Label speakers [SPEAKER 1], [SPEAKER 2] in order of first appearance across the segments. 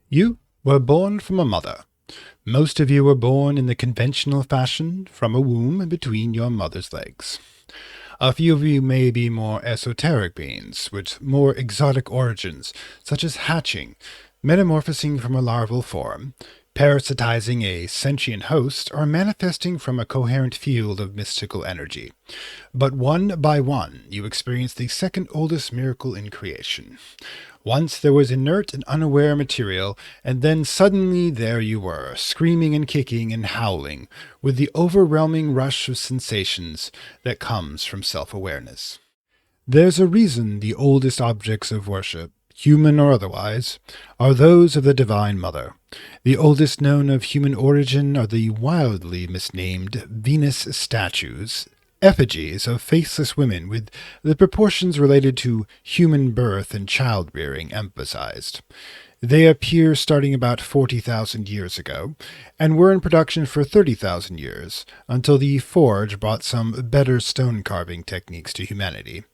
[SPEAKER 1] You were born from a mother. Most of you were born in the conventional fashion, from a womb between your mother's legs. A few of you may be more esoteric beings, with more exotic origins, such as hatching, metamorphosing from a larval form, parasitizing a sentient host, or manifesting from a coherent field of mystical energy. But one by one, you experience the second oldest miracle in creation. Once there was inert and unaware material, and then suddenly there you were, screaming and kicking and howling, with the overwhelming rush of sensations that comes from self-awareness. There's a reason the oldest objects of worship, human or otherwise, are those of the Divine Mother. The oldest known of human origin are the wildly misnamed Venus statues, effigies of faceless women with the proportions related to human birth and child-rearing emphasized. They appear starting about 40,000 years ago, and were in production for 30,000 years, until the forge brought some better stone carving techniques to humanity.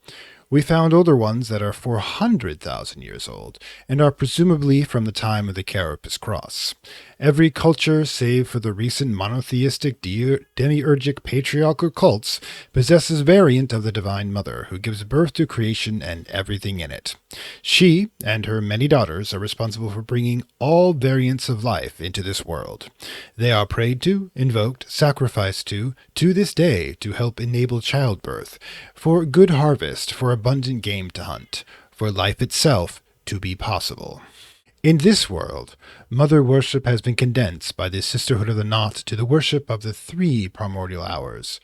[SPEAKER 1] We found older ones that are 400,000 years old, and are presumably from the time of the Carapace Cross. Every culture, save for the recent monotheistic demiurgic patriarchal cults, possesses a variant of the Divine Mother, who gives birth to creation and everything in it. She and her many daughters are responsible for bringing all variants of life into this world. They are prayed to, invoked, sacrificed to this day, to help enable childbirth, for good harvest, for abundant game to hunt, for life itself to be possible. In this world, mother worship has been condensed by the Sisterhood of the Knot to the worship of the three primordial hours: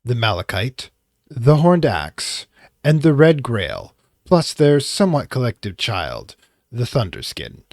[SPEAKER 1] the Malachite, the Horned Axe, and the Red Grail, plus their somewhat collective child, the Thunderskin.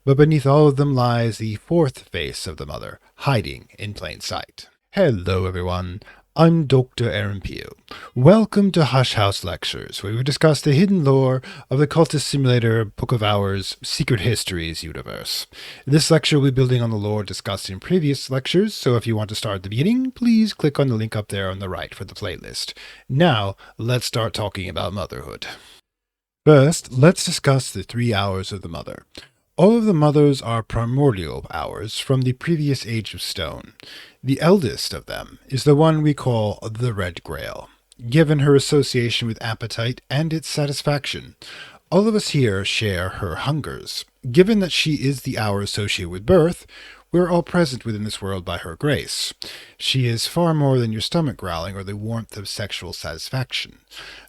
[SPEAKER 1] But beneath all of them lies the fourth face of the mother, hiding in plain sight. Hello everyone, I'm Dr. Aaron Peel. Welcome to Hush House Lectures, where we discuss the hidden lore of the Cultist Simulator Book of Hours Secret Histories universe. This lecture will be building on the lore discussed in previous lectures, so if you want to start at the beginning, please click on the link up there on the right for the playlist. Now, let's start talking about motherhood. First, let's discuss the 3 hours of the mother. All of the mothers are primordial hours from the previous Age of Stone. The eldest of them is the one we call the Red Grail, given her association with appetite and its satisfaction. All of us here share her hungers. Given that she is the hour associated with birth, we're all present within this world by her grace. She is far more than your stomach growling or the warmth of sexual satisfaction.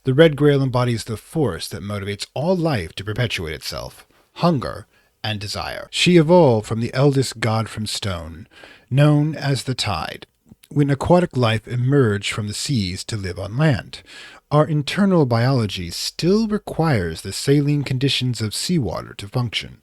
[SPEAKER 1] The Red Grail embodies the force that motivates all life to perpetuate itself: hunger and desire. She evolved from the eldest god from stone, known as the tide, when aquatic life emerged from the seas to live on land. Our internal biology still requires the saline conditions of seawater to function.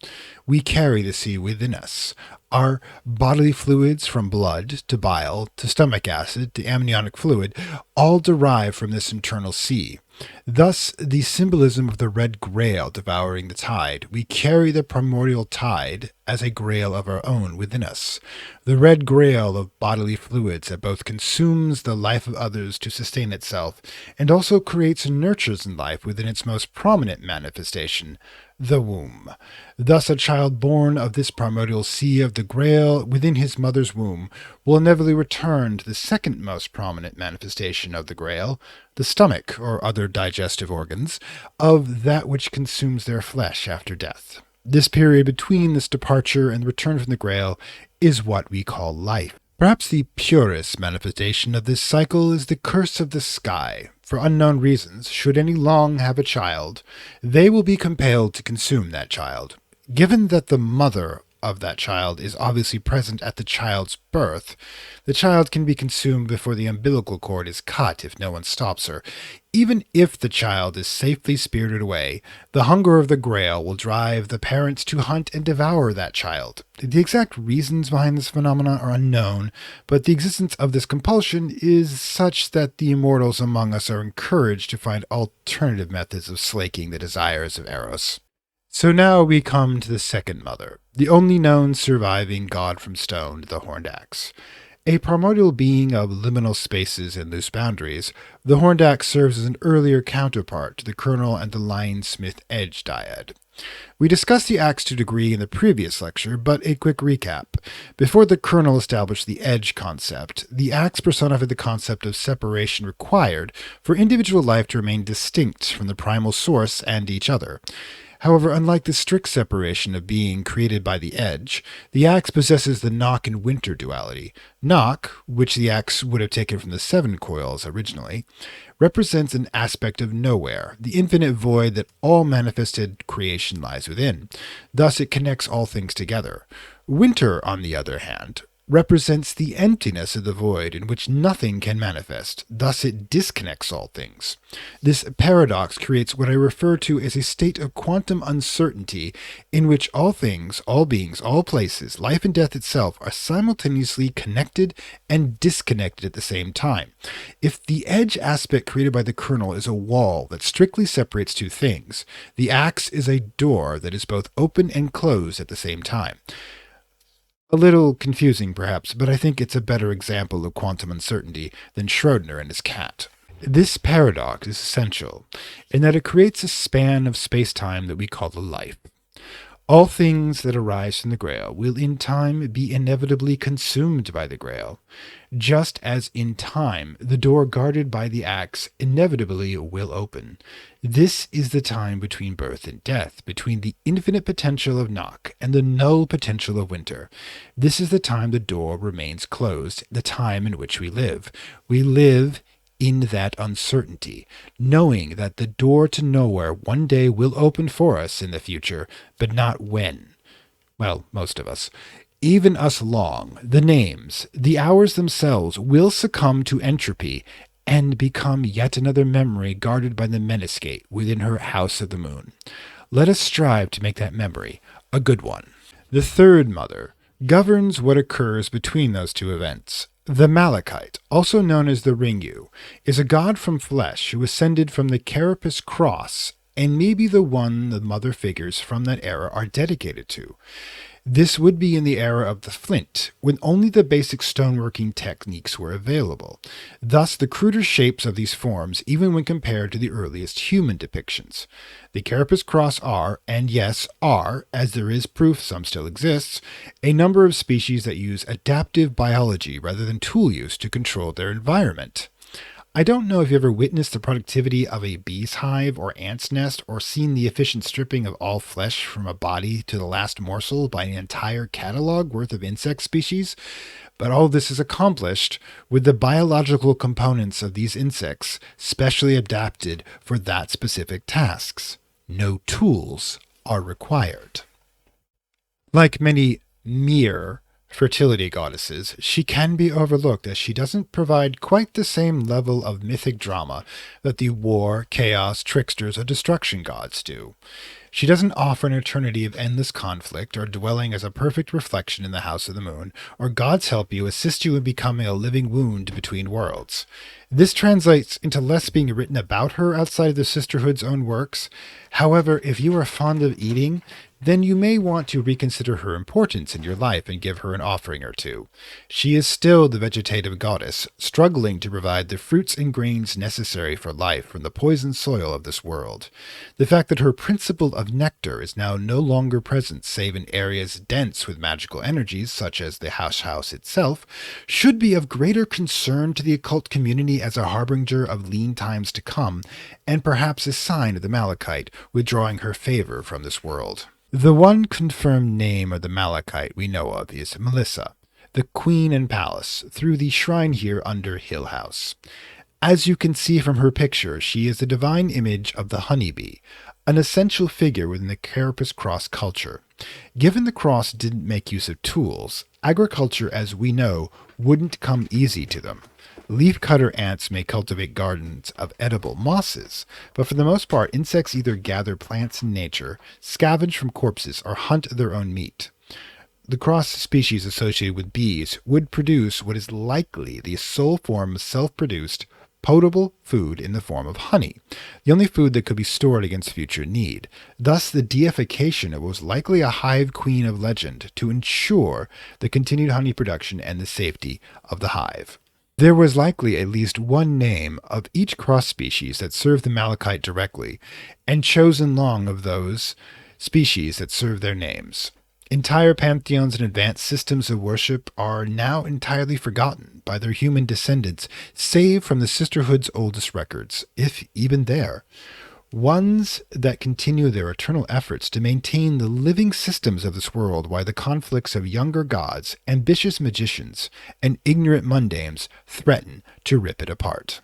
[SPEAKER 1] We carry the sea within us. Our bodily fluids, from blood to bile to stomach acid to amniotic fluid, all derive from this internal sea. Thus, the symbolism of the Red Grail devouring the tide, we carry the primordial tide as a grail of our own within us. The Red Grail of bodily fluids that both consumes the life of others to sustain itself, and also creates and nurtures in life within its most prominent manifestation, the womb. Thus, a child born of this primordial sea of the Grail within his mother's womb will inevitably return to the second most prominent manifestation of the Grail, the stomach, or other digestive organs, of that which consumes their flesh after death. This period between this departure and return from the Grail is what we call life. Perhaps the purest manifestation of this cycle is the curse of the sky. For unknown reasons, should any long have a child, they will be compelled to consume that child. Given that the mother of that child is obviously present at the child's birth, the child can be consumed before the umbilical cord is cut if no one stops her. Even if the child is safely spirited away, the hunger of the Grail will drive the parents to hunt and devour that child. The exact reasons behind this phenomenon are unknown, but the existence of this compulsion is such that the immortals among us are encouraged to find alternative methods of slaking the desires of Eros. So now we come to the second mother, the only known surviving god from stone, the Horned Axe. A primordial being of liminal spaces and loose boundaries, the horned axe serves as an earlier counterpart to the kernel and the lion-smith edge dyad. We discussed the axe to a degree in the previous lecture, but a quick recap. Before the kernel established the edge concept, the axe personified the concept of separation required for individual life to remain distinct from the primal source and each other. However, unlike the strict separation of being created by the edge, the axe possesses the knock and winter duality. Knock, which the axe would have taken from the seven coils originally, represents an aspect of nowhere, the infinite void that all manifested creation lies within. Thus it connects all things together. Winter, on the other hand, represents the emptiness of the void in which nothing can manifest. Thus it disconnects all things. This paradox creates what I refer to as a state of quantum uncertainty in which all things, all beings, all places, life and death itself are simultaneously connected and disconnected at the same time. If the edge aspect created by the kernel is a wall that strictly separates two things, the axe is a door that is both open and closed at the same time. A little confusing, perhaps, but I think it's a better example of quantum uncertainty than Schrödinger and his cat. This paradox is essential in that it creates a span of space-time that we call the life. All things that arise from the Grail will in time be inevitably consumed by the Grail, just as in time the door guarded by the axe inevitably will open. This is the time between birth and death, between the infinite potential of Knock and the null potential of Winter. This is the time the door remains closed, the time in which we live. We live in that uncertainty, knowing that the door to nowhere one day will open for us in the future, but not when. Well, most of us. Even us long, the names, the hours themselves will succumb to entropy and become yet another memory guarded by the Menascate within her House of the Moon. Let us strive to make that memory a good one. The third mother governs what occurs between those two events. The Malachite, also known as the Ringu, is a god from flesh who ascended from the Carapace Cross and may be the one the mother figures from that era are dedicated to. This would be in the era of the flint, when only the basic stoneworking techniques were available. Thus, the cruder shapes of these forms, even when compared to the earliest human depictions. The Carapace Cross are, and yes, are, as there is proof some still exists, a number of species that use adaptive biology rather than tool use to control their environment. I don't know if you ever witnessed the productivity of a bee's hive or ant's nest, or seen the efficient stripping of all flesh from a body to the last morsel by an entire catalog worth of insect species, but all this is accomplished with the biological components of these insects specially adapted for that specific tasks. No tools are required. Like many mere fertility goddesses, she can be overlooked as she doesn't provide quite the same level of mythic drama that the war, chaos, tricksters, or destruction gods do. She doesn't offer an eternity of endless conflict, or dwelling as a perfect reflection in the House of the Moon, or God's help you assist you in becoming a living wound between worlds. This translates into less being written about her outside of the Sisterhood's own works. However, if you are fond of eating, then you may want to reconsider her importance in your life and give her an offering or two. She is still the vegetative goddess, struggling to provide the fruits and grains necessary for life from the poisoned soil of this world. The fact that her principle of nectar is now no longer present save in areas dense with magical energies, such as the house itself, should be of greater concern to the occult community as a harbinger of lean times to come, and perhaps a sign of the Malachite withdrawing her favor from this world. The one confirmed name of the Malachite we know of is Melissa, the Queen and Palace, through the shrine here under Hill House. As you can see from her picture, she is the divine image of the honeybee, an essential figure within the Carapace Cross culture. Given the cross didn't make use of tools, agriculture as we know wouldn't come easy to them. Leafcutter ants may cultivate gardens of edible mosses, but for the most part insects either gather plants in nature, scavenge from corpses, or hunt their own meat. The cross species associated with bees would produce what is likely the sole form of self-produced, potable food in the form of honey, the only food that could be stored against future need. Thus, the deification of what was likely a hive queen of legend to ensure the continued honey production and the safety of the hive. There was likely at least one name of each cross species that served the Malachite directly, and chosen long of those species that served their names. Entire pantheons and advanced systems of worship are now entirely forgotten by their human descendants, save from the sisterhood's oldest records, if even there. Ones that continue their eternal efforts to maintain the living systems of this world while the conflicts of younger gods, ambitious magicians, and ignorant mundanes threaten to rip it apart.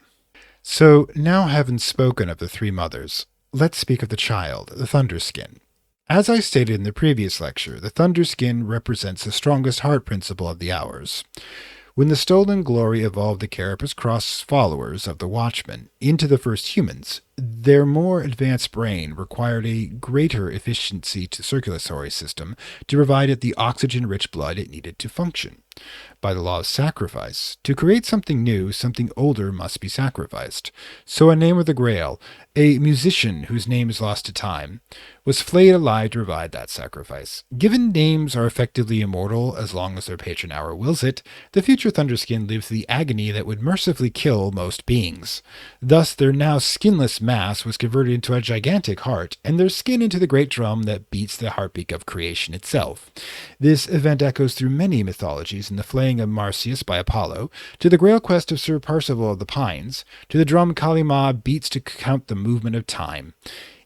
[SPEAKER 1] So, now having spoken of the three mothers, let's speak of the child, the Thunderskin. As I stated in the previous lecture, the Thunderskin represents the strongest heart principle of the hours. When the stolen glory evolved the Carapace Cross followers of the Watchmen into the first humans, their more advanced brain required a greater efficiency to circulatory system to provide it the oxygen-rich blood it needed to function. By the law of sacrifice, to create something new, something older must be sacrificed. So a name of the Grail, a musician whose name is lost to time, was flayed alive to provide that sacrifice. Given names are effectively immortal as long as their patron hour wills it, the future Thunderskin lives the agony that would mercifully kill most beings. Thus their now skinless mass was converted into a gigantic heart, and their skin into the great drum that beats the heartbeat of creation itself. This event echoes through many mythologies, in the flaying of Marsyas by Apollo, to the Grail quest of Sir Percival of the Pines, to the drum Kali Ma beats to count the movement of time.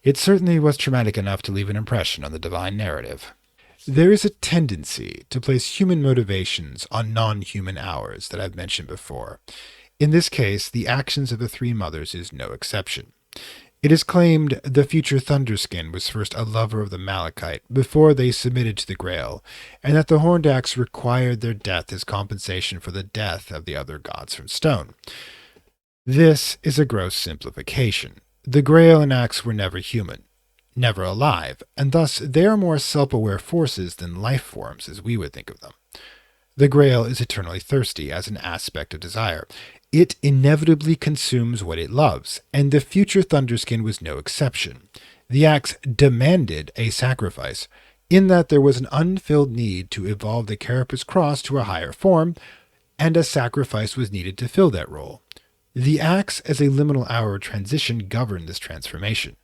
[SPEAKER 1] It certainly was traumatic enough to leave an impression on the divine narrative. There is a tendency to place human motivations on non-human hours that I've mentioned before. In this case, the actions of the three mothers is no exception. It is claimed the future Thunderskin was first a lover of the Malachite before they submitted to the Grail, and that the Horned Axe required their death as compensation for the death of the other gods from stone. This is a gross simplification. The Grail and Axe were never human, never alive, and thus they are more self-aware forces than life forms as we would think of them. The Grail is eternally thirsty as an aspect of desire. It inevitably consumes what it loves, and the future Thunderskin was no exception. The Axe demanded a sacrifice, in that there was an unfilled need to evolve the Carapace Cross to a higher form, and a sacrifice was needed to fill that role. The Axe as a liminal hour transition governed this transformation.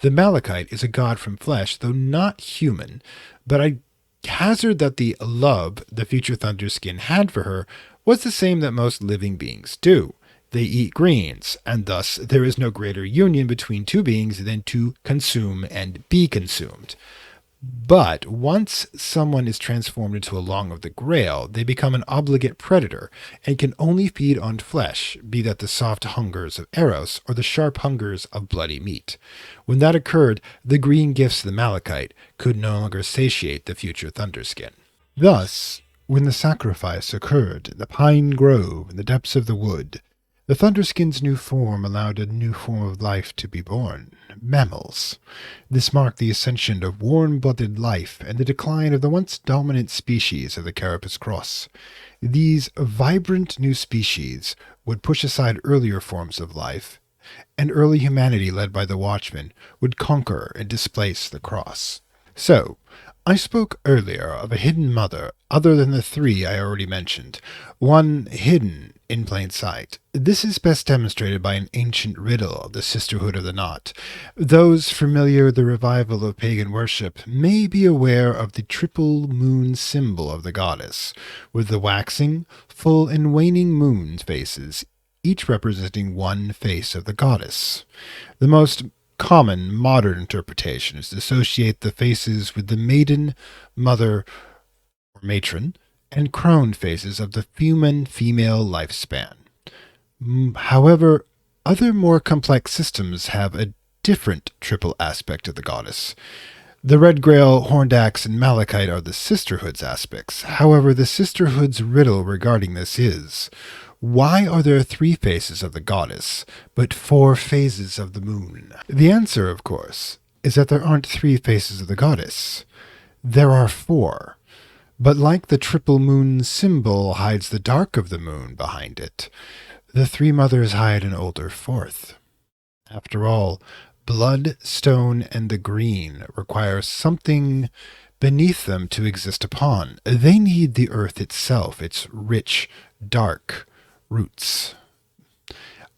[SPEAKER 1] The Malachite is a god from flesh, though not human, but I hazard that the love the future Thunderskin had for her was the same that most living beings do. They eat greens, and thus there is no greater union between two beings than to consume and be consumed. But once someone is transformed into a Long of the Grail, they become an obligate predator and can only feed on flesh, be that the soft hungers of Eros or the sharp hungers of bloody meat. When that occurred, the green gifts of the Malachite could no longer satiate the future Thunderskin. Thus, when the sacrifice occurred in the pine grove in the depths of the wood, the Thunderskin's new form allowed a new form of life to be born, mammals. This marked the ascension of warm-blooded life and the decline of the once dominant species of the Carapace Cross. These vibrant new species would push aside earlier forms of life, and early humanity led by the Watchmen would conquer and displace the Cross. So, I spoke earlier of a hidden mother other than the three I already mentioned, one hidden in plain sight. This is best demonstrated by an ancient riddle of the Sisterhood of the Knot. Those familiar with the revival of pagan worship may be aware of the triple moon symbol of the goddess, with the waxing, full, and waning moon faces, each representing one face of the goddess. The most common modern interpretation is to associate the faces with the maiden, mother, or matron, and crone phases of the human female lifespan. However, other more complex systems have a different triple aspect of the goddess. The Red Grail, Horned Axe, and Malachite are the Sisterhood's aspects. However, the Sisterhood's riddle regarding this is, why are there 3 faces of the goddess, but 4 phases of the moon? The answer, of course, is that there aren't 3 faces of the goddess. There are 4. But like the triple moon symbol hides the dark of the moon behind it, the three mothers hide an older fourth. After all, blood, stone, and the green require something beneath them to exist upon. They need the earth itself, its rich, dark roots.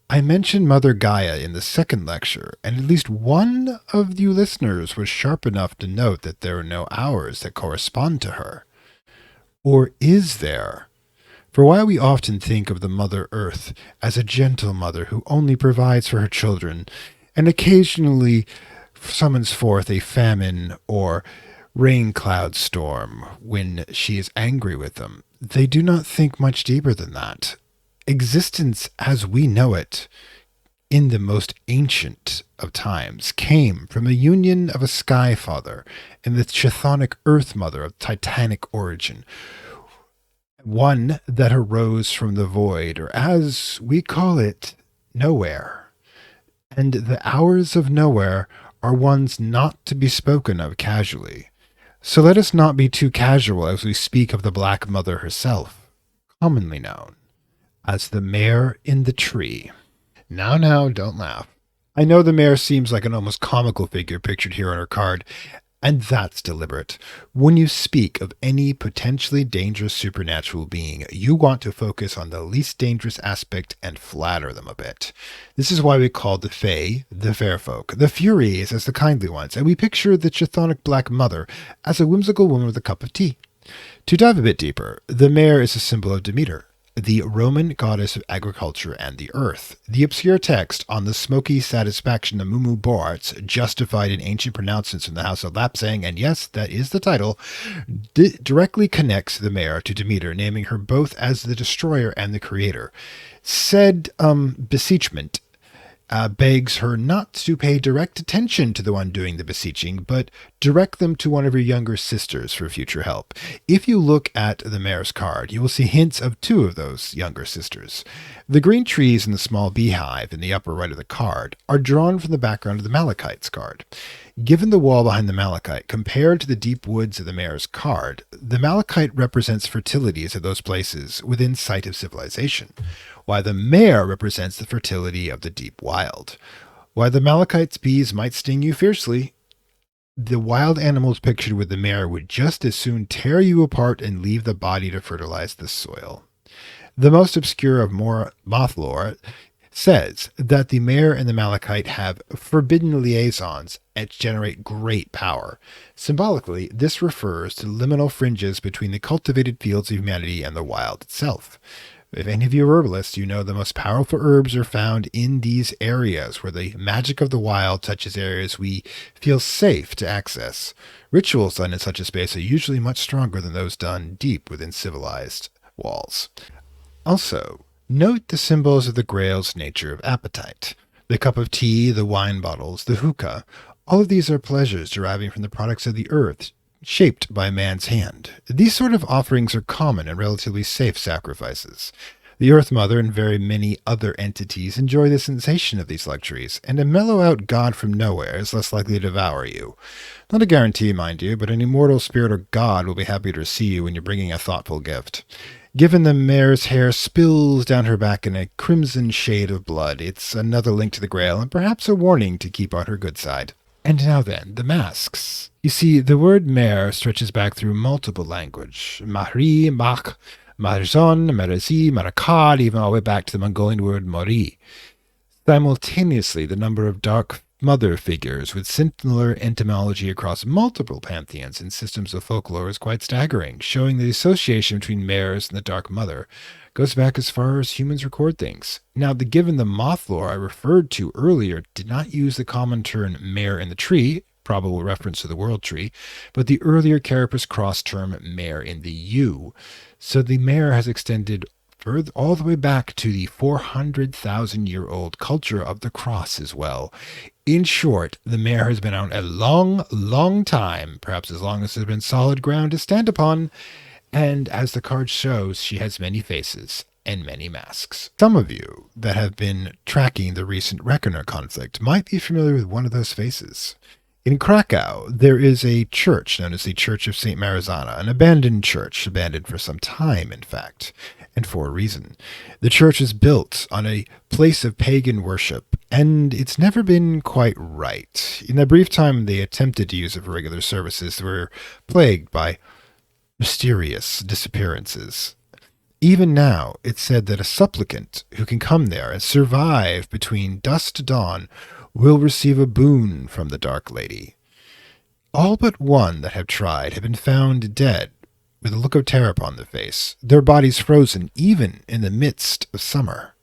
[SPEAKER 1] I mentioned Mother Gaia in the second lecture, and at least one of you listeners was sharp enough to note that there are no hours that correspond to her. Or is there? For while we often think of the Mother Earth as a gentle mother who only provides for her children and occasionally summons forth a famine or rain cloud storm when she is angry with them, they do not think much deeper than that. Existence as we know it in the most ancient of times came from a union of a sky father and the chthonic earth mother of titanic origin, one that arose from the void, or as we call it, nowhere. And the hours of nowhere are ones not to be spoken of casually. So let us not be too casual as we speak of the Black Mother herself, commonly known as the mare in the tree. Now, don't laugh. I know the mare seems like an almost comical figure pictured here on her card, and that's deliberate. When you speak of any potentially dangerous supernatural being, you want to focus on the least dangerous aspect and flatter them a bit. This is why we call the Fae the fair folk, the Furies as the kindly ones, and we picture the chthonic Black Mother as a whimsical woman with a cup of tea. To dive a bit deeper, the mare is a symbol of Demeter, the Roman goddess of agriculture and the earth. The obscure text on the smoky satisfaction of Mumu Boarts, justified in ancient pronouncements from the house of Lapsang, and yes, that is the title, directly connects the mare to Demeter, naming her both as the destroyer and the creator. Said beseechment begs her not to pay direct attention to the one doing the beseeching, but direct them to one of her younger sisters for future help. If you look at the mare's card, you will see hints of two of those younger sisters. The green trees and the small beehive in the upper right of the card are drawn from the background of the Malachite's card. Given the wall behind the Malachite, compared to the deep woods of the mare's card, the Malachite represents fertilities of those places within sight of civilization, while the mare represents the fertility of the deep wild. While the Malachite's bees might sting you fiercely, the wild animals pictured with the mare would just as soon tear you apart and leave the body to fertilize the soil. The most obscure of moth lore says that the mare and the Malachite have forbidden liaisons and generate great power. Symbolically, this refers to liminal fringes between the cultivated fields of humanity and the wild itself. If any of you are herbalists, you know the most powerful herbs are found in these areas where the magic of the wild touches areas we feel safe to access. Rituals done in such a space are usually much stronger than those done deep within civilized walls. Also, note the symbols of the Grail's nature of appetite. The cup of tea, the wine bottles, the hookah, all of these are pleasures deriving from the products of the earth, shaped by man's hand. These sort of offerings are common and relatively safe sacrifices. The Earth Mother and very many other entities enjoy the sensation of these luxuries, and a mellow-out god from nowhere is less likely to devour you. Not a guarantee, mind you, but an immortal spirit or god will be happy to see you when you're bringing a thoughtful gift. Given the mare's hair spills down her back in a crimson shade of blood, it's another link to the Grail and perhaps a warning to keep on her good side. And now then, the masks. You see, the word mare stretches back through multiple language. Mahri, Mach, Marzon, Marazi, Marakad, even all the way back to the Mongolian word Mori. Simultaneously, the number of dark mother figures with similar etymology across multiple pantheons and systems of folklore is quite staggering, showing the association between mares and the dark mother goes back as far as humans record things. Now, given the moth lore I referred to earlier did not use the common term mare in the tree, probable reference to the world tree, but the earlier carapace cross term mare in the yew. So the mare has extended further all the way back to the 400,000-year-old culture of the cross as well. In short, the mare has been around a long, long time, perhaps as long as there's been solid ground to stand upon, and as the card shows, she has many faces and many masks. Some of you that have been tracking the recent Reckoner conflict might be familiar with one of those faces. In Krakow, there is a church known as the Church of St. Marizana, an abandoned church, abandoned for some time, in fact, and for a reason. The church is built on a place of pagan worship, and it's never been quite right. In the brief time they attempted to use it for regular services, they were plagued by mysterious disappearances. Even now, it's said that a supplicant who can come there and survive between dusk to dawn will receive a boon from the Dark Lady. All but one that have tried have been found dead, with a look of terror upon their face, their bodies frozen even in the midst of summer.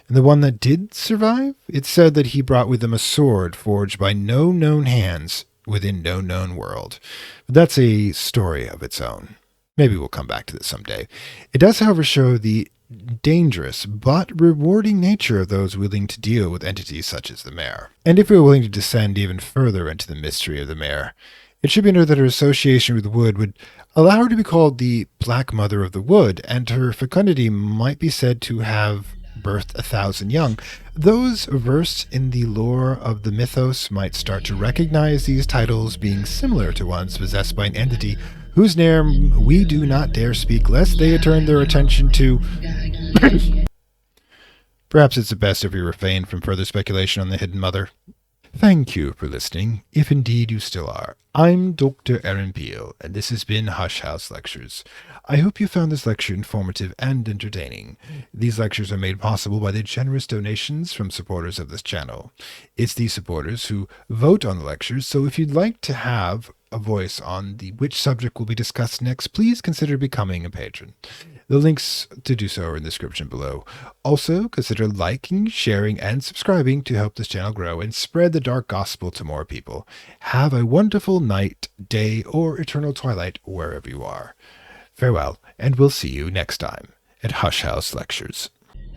[SPEAKER 1] And the one that did survive, it's said that he brought with him a sword forged by no known hands within no known world. But that's a story of its own. Maybe we'll come back to this someday. It does, however, show the dangerous but rewarding nature of those willing to deal with entities such as the mare. And if we are willing to descend even further into the mystery of the mare, it should be noted that her association with wood would allow her to be called the Black Mother of the Wood, and her fecundity might be said to have birthed 1,000 young. Those versed in the lore of the mythos might start to recognize these titles being similar to ones possessed by an entity whose name we do not dare speak lest they turn their attention to. Perhaps it's best if we refrain from further speculation on the Hidden Mother. Thank you for listening, if indeed you still are. I'm Dr. Aaron Peel, and this has been Hush House Lectures. I hope you found this lecture informative and entertaining. These lectures are made possible by the generous donations from supporters of this channel. It's these supporters who vote on the lectures, so if you'd like to have a voice on which subject will be discussed next, please consider becoming a patron. The links to do so are in the description below. Also, consider liking, sharing, and subscribing to help this channel grow and spread the dark gospel to more people. Have a wonderful night, day, or eternal twilight wherever you are. Farewell, and we'll see you next time at Hush House Lectures.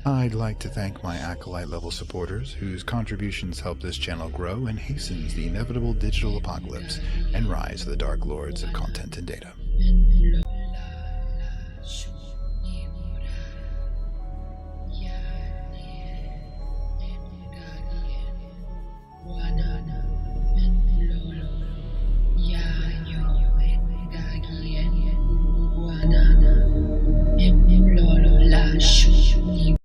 [SPEAKER 1] I'd like to thank my Acolyte level supporters, whose contributions help this channel grow and hastens the inevitable digital apocalypse and rise of the Dark Lords of content and data.